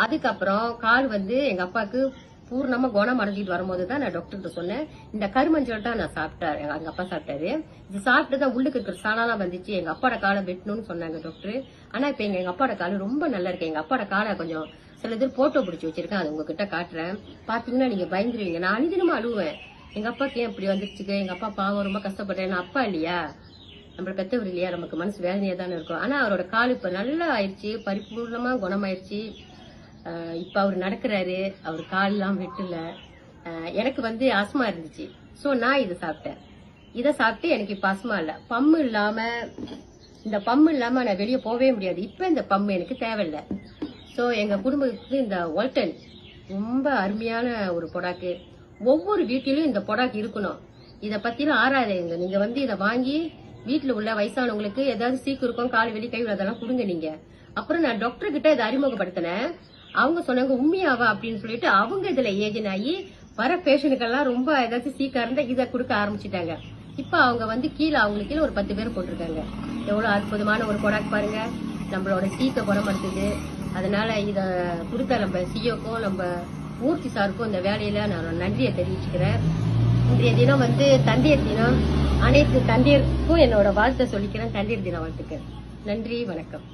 அதுக்கப்புறம் கால் வந்து எங்க அப்பாவுக்கு பூர்ணமா குணம் அடைஞ்சிட்டு வரும்போதுதான் நான் டாக்டர்கிட்ட சொன்னேன், இந்த கருமஞ்சள் தான் நான் சாப்பிட்டாரு, எங்க அப்பா சாப்பிட்டாரு. இது சாப்பிட்டுதான் உள்ளுக்கு இருக்கிற சாணாலாம் வந்துச்சு, எங்க அப்பாவோட காலை வெட்டணும்னு சொன்னாங்க டாக்டர். ஆனா இப்ப எங்க அப்பாவோட கால் ரொம்ப நல்லா இருக்கு. எங்க அப்பாவோட காலை கொஞ்சம் சில பேர் போட்டோ பிடிச்சி வச்சிருக்கேன், அது உங்ககிட்ட காட்டுறேன். பாத்தீங்கன்னா நீங்க பயந்துருவீங்க. நான் அனுதினமா அழுவேன், எங்க அப்பாக்கு ஏன் இப்படி வந்துருச்சுங்க, எங்க அப்பா பாவம் ரொம்ப கஷ்டப்படுறேன். நான் அப்பா இல்லையா, நம்மள பெத்தவர் இல்லையா, நமக்கு மனசு வேதனையா தானே இருக்கும். ஆனா அவரோட கால் இப்ப நல்லா ஆயிடுச்சு, பரிபூர்ணமா குணமாயிருச்சு. இப்ப அவர் நடக்கிறாரு, அவர் கால்லாம் வெட்டல. எனக்கு வந்து அஸ்மா இருந்துச்சு, சோ நான் இதை சாப்பிட்டேன். இதை சாப்பிட்டு எனக்கு இப்ப அஸ்மா இல்ல. பம்மு இல்லாம, இந்த பம்மு இல்லாம நான் வெளியே போவே முடியாது. இப்ப இந்த பம்மு எனக்கு தேவையில்லை. சோ எங்க குடும்பத்துக்கு இந்த வால்டன் ரொம்ப அருமையான ஒரு ப்ராடக்ட். ஒவ்வொரு வீட்டிலும் இந்த ப்ராடக்ட் இருக்கணும். இதை பத்திலாம் ஆராயுங்க. நீங்க வந்து இதை வாங்கி வீட்டுல உள்ள வயசானவங்களுக்கு ஏதாவது சீக்கு இருக்கும், கால் வெளி கை அதெல்லாம் கொடுங்க நீங்க. அப்புறம் நான் டாக்டர் கிட்ட இதை அறிமுகப்படுத்தினேன். அவங்க சொன்னாங்க உண்மையாவா அப்படின்னு சொல்லிட்டு அவங்க இதுல ஏஜென்ட் ஆகி வர பேஷனுக்கெல்லாம் ரொம்ப ஏதாச்சும் சீக்கா இருந்தா இதை கொடுக்க ஆரம்பிச்சுட்டாங்க. இப்ப அவங்க வந்து கீழே அவங்களுக்கு கீழே ஒரு 10 பேர் போட்டிருக்காங்க. எவ்வளவு அற்புதமான ஒரு ப்ராடக்ட் பாருங்க, நம்மளோட சீக்கை குணப்படுத்துது. அதனால இத கொடுத்த நம்ம சிஓக்கும் நம்ம மூர்த்தி சாருக்கும் இந்த வேலையில நான் நன்றியை தெரிவிச்சுக்கிறேன். இன்றைய தினம் வந்து தந்தையர் தினம். அனைத்து தந்தையருக்கும் என்னோட வாழ்த்தை சொல்லிக்கிறேன். தந்தையர் தின வாழ்த்துக்கள். நன்றி, வணக்கம்.